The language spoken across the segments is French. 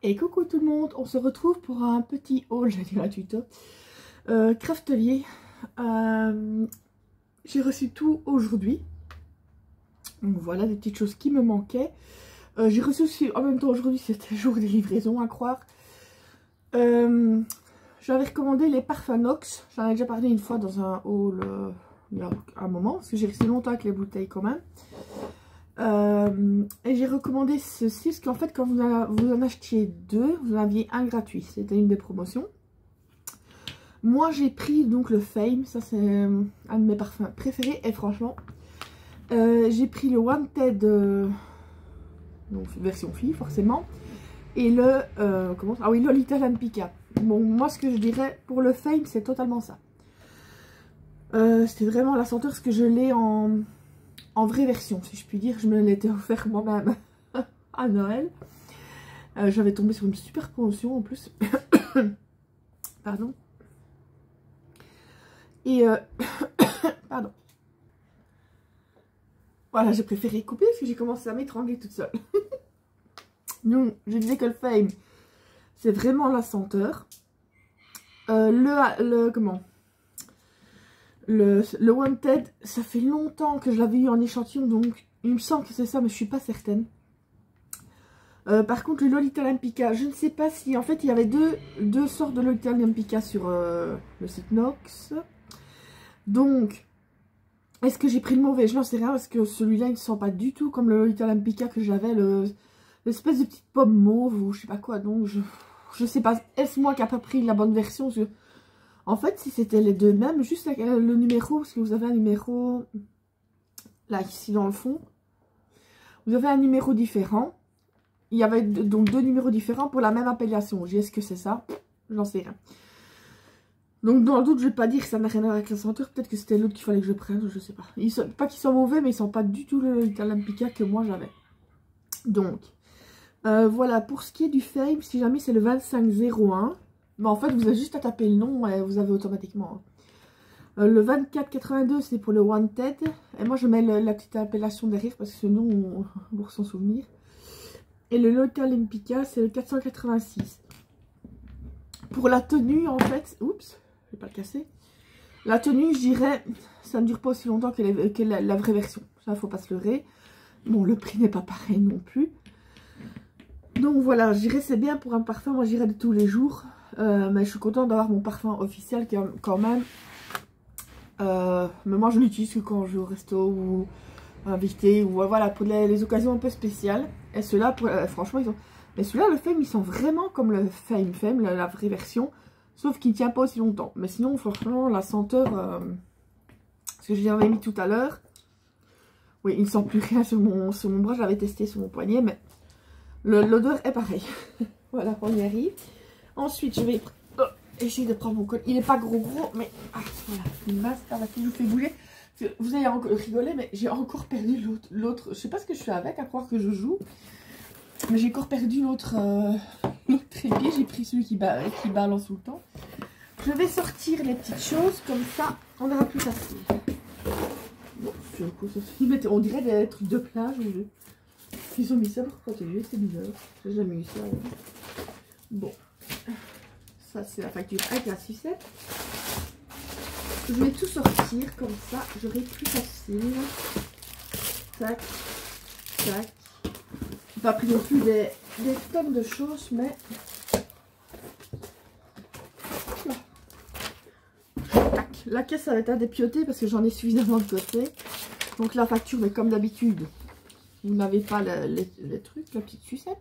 Et coucou tout le monde, on se retrouve pour un petit haul, j'allais dire un tuto, Craftelier. J'ai reçu tout aujourd'hui. Donc voilà, des petites choses qui me manquaient. J'ai reçu aussi, en même temps aujourd'hui c'était le jour des livraisons à croire. J'avais recommandé les parfums Nox, j'en ai déjà parlé une fois dans un haul il y a un moment, parce que j'ai resté longtemps avec les bouteilles quand même. Et j'ai recommandé ceci, parce qu'en fait quand vous en achetiez deux, vous en aviez un gratuit, c'était une des promotions. Moi j'ai pris donc le Fame, ça c'est un de mes parfums préférés, et franchement j'ai pris le Wanted, donc version fille forcément, et le ah oui, Lolita Lempicka. Bon, moi ce que je dirais pour le Fame, c'est totalement ça. C'était vraiment la senteur, parce que je l'ai en vraie version, si je puis dire. Je me l'étais offert moi-même à Noël. J'avais tombé sur une super promotion en plus. Pardon. Et pardon. Voilà, j'ai préféré couper parce que j'ai commencé à m'étrangler toute seule. Donc, je disais que le Fame, c'est vraiment la senteur. Le Wanted, ça fait longtemps que je l'avais eu en échantillon, donc il me semble que c'est ça, mais je suis pas certaine. Par contre, le Lolita Lempicka, je ne sais pas si... En fait, il y avait deux sortes de Lolita Lempicka sur le site Nox. Donc, est-ce que j'ai pris le mauvais? Je n'en sais rien, parce que celui-là, il ne sent pas du tout comme le Lolita Lempicka que j'avais, l'espèce de petite pomme mauve ou je sais pas quoi. Donc, je sais pas, est-ce moi qui n'ai pas pris la bonne version? Parce que, en fait, si c'était les deux mêmes, juste le numéro, parce que vous avez un numéro, là, ici dans le fond, vous avez un numéro différent. Il y avait donc deux numéros différents pour la même appellation. Est-ce que c'est ça? J'en sais rien. Donc, dans le doute, je vais pas dire que ça n'a rien à voir avec la senteur. Peut-être que c'était l'autre qu'il fallait que je prenne, je sais pas. Pas qu'ils sont mauvais, mais ils sont pas du tout le Lolita Lempicka que moi j'avais. Donc, voilà, pour ce qui est du Fame, si jamais c'est le 2501. Mais en fait, vous avez juste à taper le nom et vous avez automatiquement. Le 2482, c'est pour le Wanted. Et moi, je mets la petite appellation derrière parce que sinon, on va s'en souvenir. Et le Lolita Lempicka, c'est le 486. Pour la tenue, en fait... Oups, je vais pas le casser. La tenue, je dirais, ça ne dure pas aussi longtemps que la vraie version. Ça, faut pas se leurrer. Bon, le prix n'est pas pareil non plus. Donc voilà, je dirais c'est bien pour un parfum. Moi, j'irais de tous les jours. Mais je suis contente d'avoir mon parfum officiel quand même. Mais moi je l'utilise que quand je vais au resto ou invité ou voilà, pour les occasions un peu spéciales. Et ceux-là, franchement, ils ont... Mais celui-là, le Fame, il sent vraiment comme le Fame, la vraie version. Sauf qu'il ne tient pas aussi longtemps. Mais sinon, franchement, la senteur... ce que j'avais mis tout à l'heure. Oui, il ne sent plus rien sur mon bras. Je l'avais testé sur mon poignet, mais l'odeur est pareille. Voilà, on y arrive. Ensuite, je vais essayer de prendre mon col. Il n'est pas gros, mais voilà, une masse par laquelle je vous fais bouger. Vous allez encore rigoler, mais j'ai encore perdu l'autre. Je sais pas ce que je fais avec, à croire que je joue. Mais j'ai encore perdu l'autre trépied. J'ai pris celui qui balance tout le temps. Je vais sortir les petites choses, comme ça, on aura plus facile. Bon, on dirait des trucs de plage. Ils ont mis ça pour protéger, c'est bizarre. J'ai jamais eu ça. Bon. Ça, c'est la facture avec la sucette. Je vais tout sortir comme ça, j'aurai plus facile. Tac, tac. J'ai pas pris non plus des tonnes de choses, mais... Tac. La caisse, ça va être à dépioter parce que j'en ai suffisamment de côté. Donc la facture, mais comme d'habitude, vous n'avez pas les trucs, la petite sucette.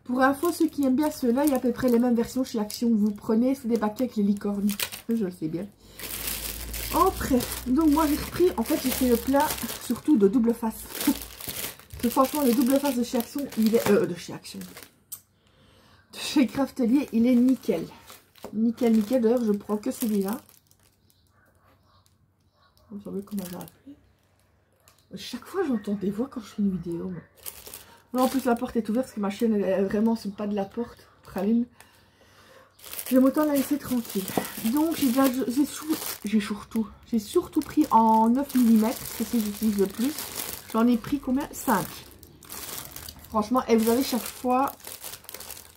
Pour info, ceux qui aiment bien ceux-là, il y a à peu près les mêmes versions chez Action. Vous prenez, c'est des paquets avec les licornes. Je le sais bien. Après, donc moi j'ai repris, en fait j'ai fait le plat surtout de double face. Parce que franchement, le double face de chez Action, il est... de chez Action. De chez Craftelier, il est nickel. Nickel, nickel. D'ailleurs, je prends que celui-là. Vous savez comment j'ai appelé. Chaque fois, j'entends des voix quand je fais une vidéo. Mais... En plus, la porte est ouverte parce que ma chaîne est vraiment sur le pas de la porte. Praline. J'aime autant la laisser tranquille. Donc, j'ai surtout pris en 9 mm. C'est ce que j'utilise le plus. J'en ai pris combien? 5. Franchement, et vous avez chaque fois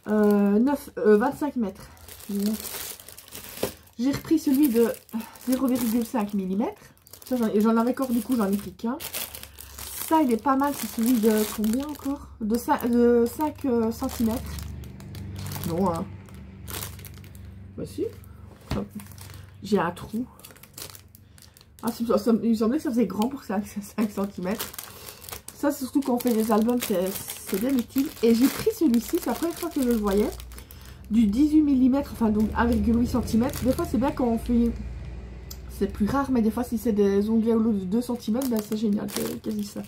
25 mètres. J'ai repris celui de 0,5 mm. J'en avais encore, du coup, j'en ai pris qu'un. Ça, il est pas mal. C'est celui de combien encore? De 5 cm. Non, hein. Voici. J'ai un trou. Ah, il me semblait que ça faisait grand pour 5 cm. Ça, c'est surtout quand on fait des albums, c'est bien utile. Et j'ai pris celui-ci, c'est la première fois que je le voyais. Du 18 mm, enfin donc 1,8 cm. Des fois, c'est bien quand on fait... C'est plus rare, mais des fois, si c'est des onglets au lot de 2 cm, ben, c'est génial, c'est quasi ça.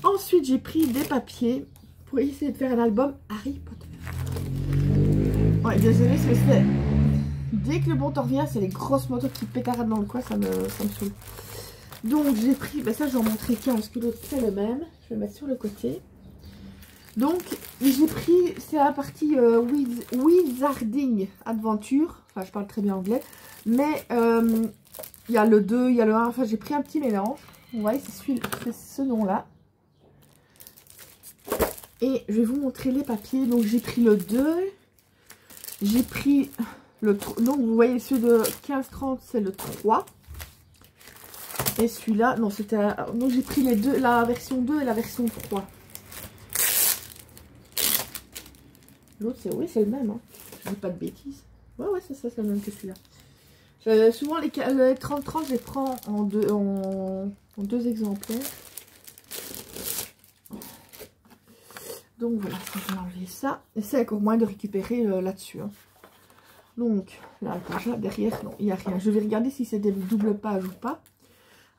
Ensuite, j'ai pris des papiers pour essayer de faire un album Harry Potter. Ouais, désolé, parce que c'est... Dès que le bon temps revient, c'est les grosses motos qui pétaradent dans le coin, ça me saoule. Donc, j'ai pris... Ben ça, je vais en montrer qu'un, parce que l'autre, c'est le même. Je vais le mettre sur le côté. Donc, j'ai pris... C'est la partie Wizarding Adventure. Enfin, je parle très bien anglais. Mais... il y a le 2, il y a le 1, enfin j'ai pris un petit mélange. Vous voyez, c'est ce nom-là. Et je vais vous montrer les papiers. Donc j'ai pris le 2. J'ai pris le 3. Donc vous voyez, celui de 15-30, c'est le 3. Et celui-là, non, c'était... Donc j'ai pris les deux, la version 2 et la version 3. L'autre, c'est... Oui, c'est le même. Hein. Je dis pas de bêtises. Ouais, c'est le même que celui-là. Souvent les 30-30 je les prends en deux exemplaires. Donc voilà, je vais enlever ça. Et c'est encore moins de récupérer là-dessus. Hein. Donc là, la page là, derrière, non, il n'y a rien. Je vais regarder si c'est des doubles pages ou pas.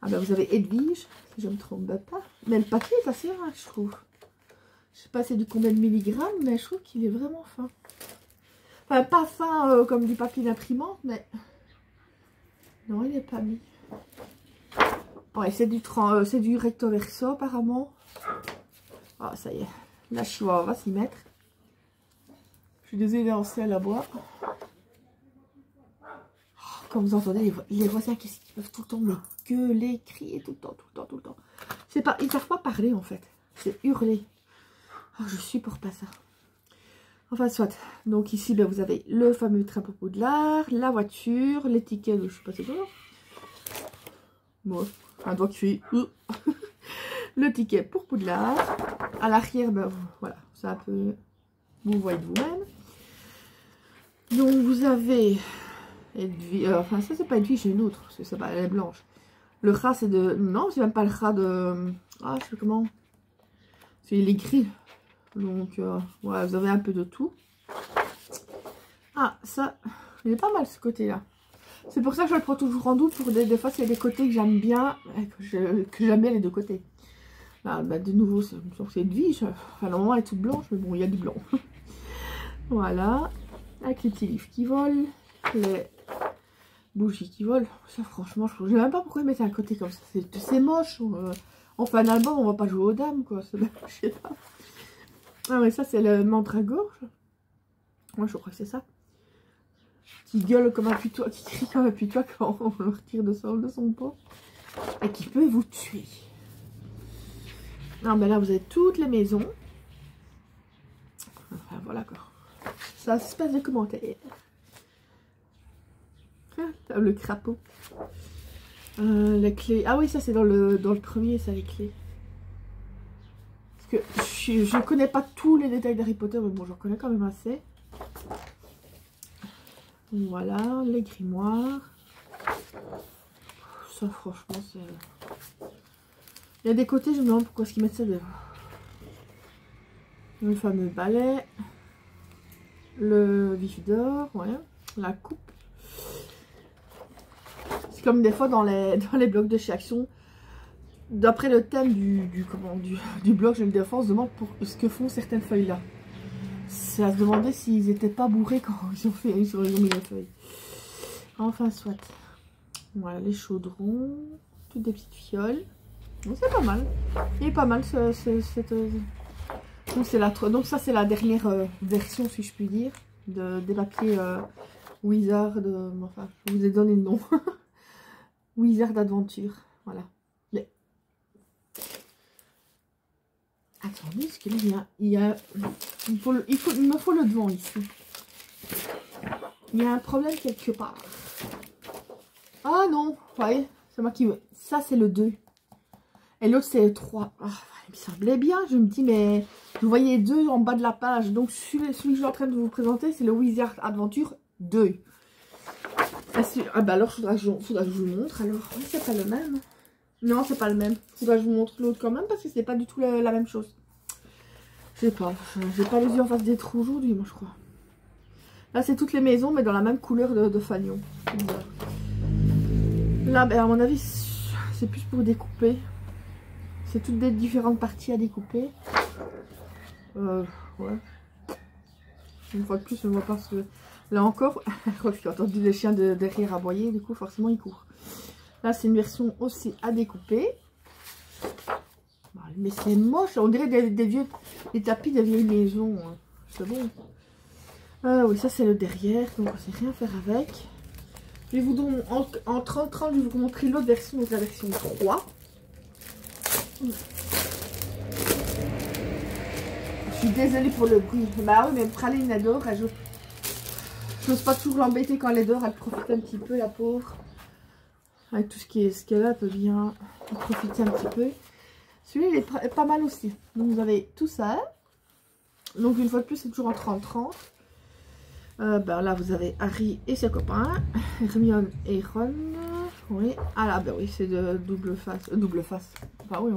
Ah ben vous avez Edwige, si je ne me trompe pas. Mais le papier est assez fin, je trouve. Je sais pas c'est du combien de milligrammes, mais je trouve qu'il est vraiment fin. Enfin, pas fin comme du papier d'imprimante, mais... Non, il n'est pas mis. Ouais, c'est du recto verso apparemment. Ah, ça y est. La chihuahua va s'y mettre. Je suis désolée d'avancer à la bois. Oh, comme vous entendez, les voisins, qu'est-ce qu'ils peuvent tout le temps me gueuler, crier tout le temps. C'est pas, ils ne savent pas parler en fait. C'est hurler. Oh, je supporte pas ça. Enfin, soit. Donc ici, ben, vous avez le fameux train pour Poudlard, la voiture, l'étiquette, je sais pas c'est quoi. Bon, un doigt cuit. Le ticket pour Poudlard. À l'arrière, ben voilà, c'est un peu... Vous voyez de vous-même. Donc vous avez... enfin, ça c'est pas Edwige, j'ai une autre. C'est pas, elle est blanche. Le rat, c'est de... Non, c'est même pas le rat de... Ah, je sais comment. Il est gris. Donc, voilà, vous avez un peu de tout. Ah, ça, il est pas mal ce côté-là. C'est pour ça que je le prends toujours en double. Pour des fois, c'est des côtés que j'aime bien. Que j'aime bien les deux côtés. Là, bah, de nouveau, c'est Edwige. Enfin, normalement, elle est toute blanche, mais bon, il y a du blanc. Voilà. Avec les petits livres qui volent. Les bougies qui volent. Ça, franchement, je ne sais même pas pourquoi ils mettent à côté comme ça. C'est moche. On fait un album, on va pas jouer aux dames, quoi. Je sais pas. Ah, mais ça, c'est le mandragore. Moi, je crois que c'est ça. Qui gueule comme un putois, qui crie comme un putois quand on le retire de son pot. Et qui peut vous tuer. Non, mais là, vous avez toutes les maisons. Enfin, voilà, quoi. Ça se passe de commentaires. Ah, le crapaud. Les clés. Ah oui, ça, c'est dans le premier, ça, les clés. Parce que je ne connais pas tous les détails d'Harry Potter, mais bon, j'en connais quand même assez. Voilà, les grimoires. Ça, franchement, c'est... Il y a des côtés, je me demande pourquoi est-ce qu'ils mettent ça devant. Le fameux balai. Le vif d'or, ouais. La coupe. C'est comme des fois dans les blocs de chez Action. D'après le thème du bloc Jeux de défense, on se demande pour ce que font certaines feuilles là. C'est à se demander s'ils n'étaient pas bourrés quand ils ont mis les feuilles. Enfin, soit. Voilà, les chaudrons. Toutes des petites fioles. Donc, c'est pas mal. Il est pas mal cette... Donc, ça, c'est la dernière version, si je puis dire, des papiers Wizard. Enfin, je vous ai donné le nom. Wizard Adventure. Voilà. Attendez, parce que là, il me faut le devant ici. Il y a un problème quelque part. Ah non, vous voyez, c'est moi qui veux. Ça, c'est le 2. Et l'autre, c'est le 3. Ah, il me semblait bien. Je me dis, mais vous voyez 2 en bas de la page. Donc, celui que je suis en train de vous présenter, c'est le Wizard Adventure 2. Ah bah alors, faudra que je vous le montre. Alors, oui, c'est pas le même. Non, c'est pas le même. Faudra que je vous montre l'autre quand même, parce que c'est pas du tout la même chose. Je sais pas. J'ai pas les yeux en face des trous aujourd'hui, moi, je crois. Là, c'est toutes les maisons, mais dans la même couleur de fanion. Là, ben, à mon avis, c'est plus pour découper. C'est toutes des différentes parties à découper. Ouais. Une fois de plus, je ne vois pas ce que... Là encore, j'ai entendu les chiens derrière aboyer, du coup, forcément, ils courent. Là, c'est une version aussi à découper. Mais c'est moche, on dirait des tapis de vieilles maisons. C'est bon. Oui, ça, c'est le derrière, donc on ne sait rien faire avec. Je vais vous donner, en 30-30, je vais vous montrer l'autre version, donc la version 3. Je suis désolée pour le bruit. Bah oui, mais Praline adore. Je n'ose pas toujours l'embêter quand elle dort. Elle profite un petit peu, la pauvre. Avec tout ce qu'elle a, elle peut bien profiter un petit peu. Celui-là, il est pas mal aussi. Donc, vous avez tout ça. Donc, une fois de plus, c'est toujours en 30-30. Ben là, vous avez Harry et ses copains. Hermione et Ron. Oui. Ah là, ben oui, c'est de double face. Double face. Enfin, oui,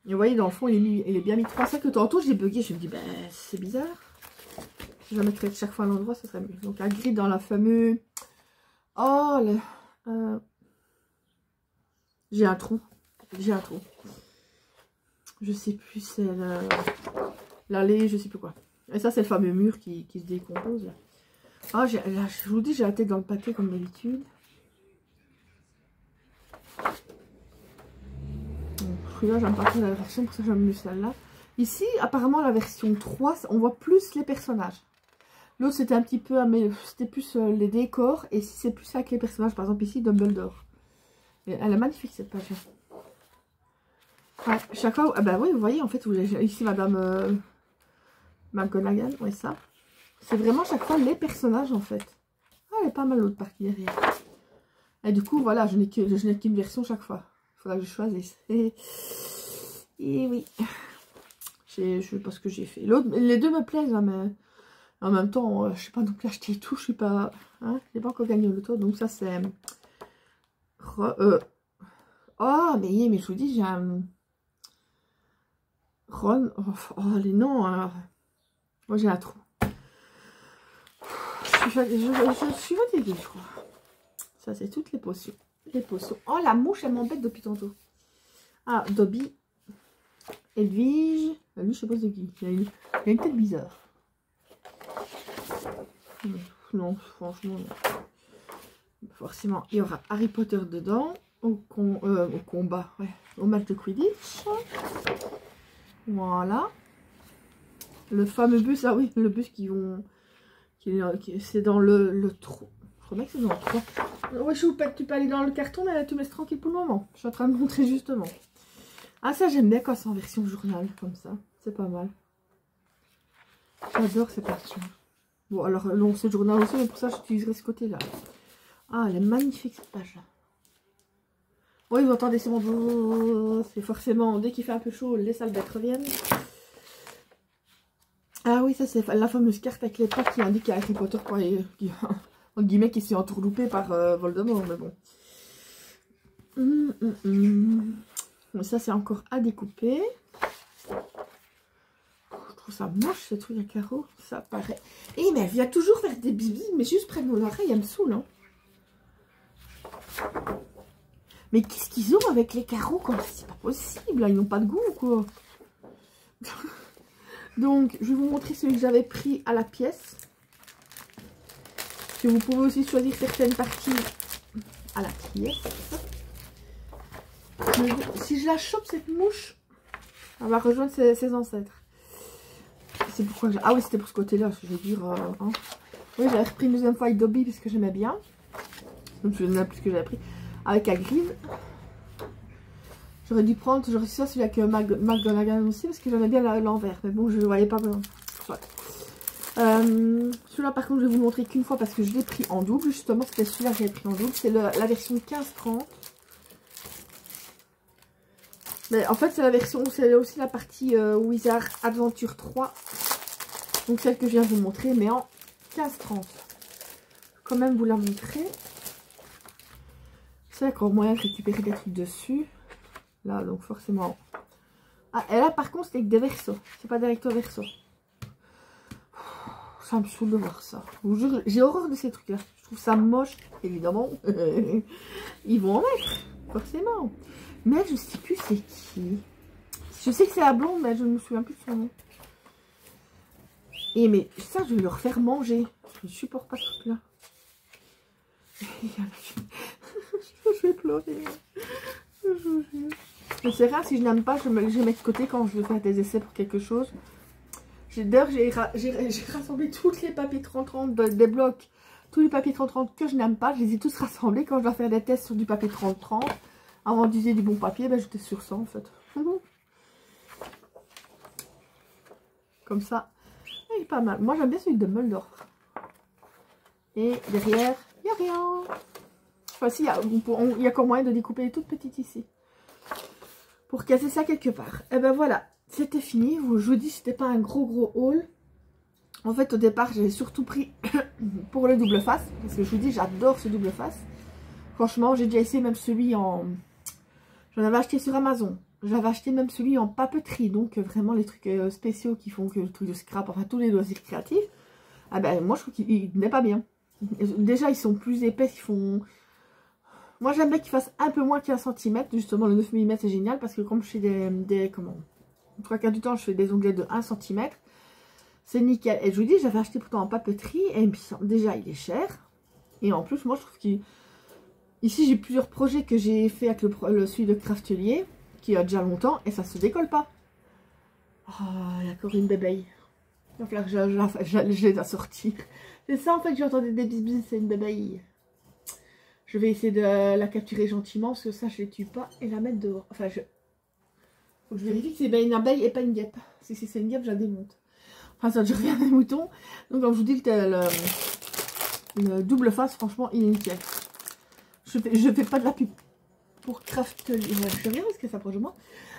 et vous voyez, dans le fond, il est bien mis. C'est pour ça que tantôt, j'ai bugué. Je me dis, ben, c'est bizarre. Si je la mettrais chaque fois à l'endroit, ça serait mieux. Donc, Hagrid dans la fameuse... Oh, j'ai un trou. J'ai un trou. Je sais plus, c'est l'allée, je sais plus quoi. Et ça, c'est le fameux mur qui se décompose. Là. Ah, là, je vous dis, j'ai la tête dans le pâté comme d'habitude. Là, j'aime pas trop la version, pour ça j'aime mieux celle-là. Ici, apparemment, la version 3, on voit plus les personnages. L'autre, c'était un petit peu, mais c'était plus les décors. Et ici, c'est plus avec les personnages. Par exemple, ici, Dumbledore. Et elle est magnifique, cette page. Ouais, chaque fois, ah bah oui, vous voyez, en fait, ici, Madame McGonagall, ouais, ça. C'est vraiment chaque fois les personnages, en fait. Ah, elle est pas mal, l'autre partie derrière. Et du coup, voilà, je n'ai qu'une version chaque fois. Il faudra que je choisisse. Et oui. Je sais pas ce que j'ai fait. Les deux me plaisent, hein, mais en même temps, je sais pas non plus acheter tout. Je suis pas... Hein, j'ai pas encore gagné le tour. Donc ça, c'est... Oh, mais je vous dis, j'ai un... Ron... Oh, les noms... Hein. Moi, j'ai un trou. Je suis fatiguée, je crois. Ça, c'est toutes les potions. Les potions. Oh, la mouche, elle m'embête depuis tantôt. Ah, Dobby. Edwige. Lui, je sais pas c'est qui. Il a une tête bizarre. Non, franchement, non. Forcément, il y aura Harry Potter dedans. Au combat, ouais. Au match de Quidditch. Voilà. Le fameux bus, ah oui, le bus c'est dans le trou. Je crois bien que c'est dans le 3. Ouais, tu peux aller dans le carton, mais tu me laisses tranquille pour le moment. Je suis en train de montrer justement. Ah, ça, j'aime bien quand c'est en version journal, comme ça. C'est pas mal. J'adore cette version. Bon, alors, non, c'est journal aussi, mais pour ça, j'utiliserai ce côté-là. Ah, elle est magnifique, cette page-là. Oui, vous entendez, c'est mon... C'est forcément, dès qu'il fait un peu chaud, les sales bêtes reviennent. Ah oui, ça, c'est la fameuse carte avec les pattes qui indique à Harry Potter, quoi, en guillemets, qui s'est entourloupé par Voldemort, mais bon. Ça, c'est encore à découper. Je trouve ça moche, ce truc à carreaux. Ça paraît... Eh, mais elle vient toujours faire des bibis, mais juste près de mon oreille, elle me saoule, hein. Mais qu'est-ce qu'ils ont avec les carreaux, quoi? C'est pas possible, là. Ils n'ont pas de goût, quoi. Donc, je vais vous montrer celui que j'avais pris à la pièce. Que vous pouvez aussi choisir certaines parties à la pièce. Si je la chope, cette mouche, elle va rejoindre ses ancêtres. C'est pourquoi ah oui, c'était pour ce côté-là, je vais dire. Hein. Oui, j'avais repris une deuxième fois avec Dobby parce que j'aimais bien. Donc je ne sais plus ce que j'avais pris. Avec Hagrid. J'aurais dû prendre, j'aurais ça celui avec McGonagall aussi parce que j'en ai bien l'envers. Mais bon, je ne voyais pas. Soit. Celui-là, par contre, je vais vous le montrer qu'une fois parce que je l'ai pris en double. Justement, c'était celui-là que j'avais pris en double. C'est la version 15-30. Mais en fait, c'est la version, c'est aussi la partie Wizard Adventure 3. Donc celle que je viens de vous montrer, mais en 15-30. Quand même vous la montrer. C'est encore moyen de récupérer des trucs dessus. Là, donc forcément. Ah, et là, par contre, c'est avec des versos. C'est pas direct au verso. Ça me saoule de voir ça. Je vous jure, j'ai horreur de ces trucs-là. Je trouve ça moche, évidemment. Ils vont en mettre, forcément. Mais je sais plus c'est qui. Je sais que c'est la blonde, mais je ne me souviens plus de son nom. Et mais ça, je vais leur faire manger. Je ne supporte pas ce truc-là. Je vais pleurer. Je vous jure. C'est rare, si je n'aime pas, je mets de côté quand je veux faire des essais pour quelque chose. D'ailleurs, j'ai rassemblé tous les papiers 30-30 des blocs. Tous les papiers 30-30 que je n'aime pas, je les ai tous rassemblés. Quand je dois faire des tests sur du papier 30-30, avant d'utiliser du bon papier, ben, j'étais sur ça en fait. Comme ça, il est pas mal. Moi, j'aime bien celui de Muldorf. Et derrière, il n'y a rien. Enfin, si, il y a encore moyen de découper les toutes petites ici. Pour casser ça quelque part. Et ben voilà, c'était fini. Je vous dis, c'était pas un gros haul. En fait, au départ, j'avais surtout pris pour le double face. Parce que je vous dis, j'adore ce double face. Franchement, j'ai déjà essayé même celui en... J'en avais acheté sur Amazon. J'avais acheté même celui en papeterie. Donc, vraiment, les trucs spéciaux qui font que le truc de scrap, enfin, tous les loisirs créatifs. Ah ben, moi, je trouve qu'il n'est pas bien. Déjà, ils sont plus épais, ils font... Moi, j'aime bien qu'ils fassent un peu moins qu'1 cm. Justement, le 9 mm, c'est génial parce que comme je fais comment... 3/4 du temps, je fais des onglets de 1 cm. C'est nickel. Et je vous dis, j'avais acheté pourtant en papeterie. Et déjà, il est cher. Et en plus, moi, je trouve qu'il... Ici, j'ai plusieurs projets que j'ai fait avec celui de Craftelier, qui a déjà longtemps, et ça se décolle pas. Oh, il y a encore une bébé. Il va falloir que je les dois sortir. C'est ça, en fait, j'ai entendu des bisbis, c'est une bébé. Je vais essayer de la capturer gentiment, parce que ça, je les tue pas, et la mettre dehors. Enfin, faut que je vérifie que c'est bien une abeille et pas une guêpe. Si c'est une guêpe, je la démonte. Enfin, ça, je reviens des moutons. Donc, comme je vous dis, le double face, franchement, il est nickel. Je fais pas de la pub pour Craftelier. Ouais, je sais rien parce que ça approche de moi.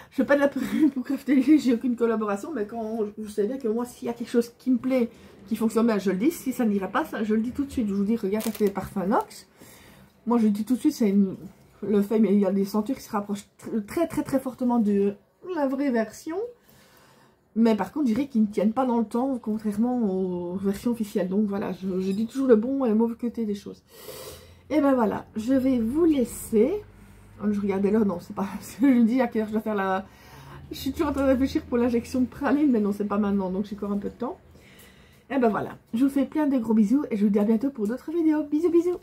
Je fais pas de la pub pour Craftelier, j'ai aucune collaboration. Mais quand je sais bien que moi, s'il y a quelque chose qui me plaît, qui fonctionne bien, je le dis. Si ça n'irait pas, ça, je le dis tout de suite. Je vous dis, regarde, ça fait des parfums Nox. Moi, je le dis tout de suite, c'est le fait, mais il y a des sentures qui se rapprochent très fortement de la vraie version. Mais par contre, je dirais qu'ils ne tiennent pas dans le temps, contrairement aux versions officielles. Donc voilà, je dis toujours le bon et le mauvais côté des choses. Et ben voilà, je vais vous laisser. Oh, je regardais l'heure, non, c'est pas... Je me dis à quelle heure je dois faire la... Je suis toujours en train de réfléchir pour l'injection de praline, mais non, c'est pas maintenant, donc j'ai encore un peu de temps. Et ben voilà, je vous fais plein de gros bisous et je vous dis à bientôt pour d'autres vidéos. Bisous, bisous.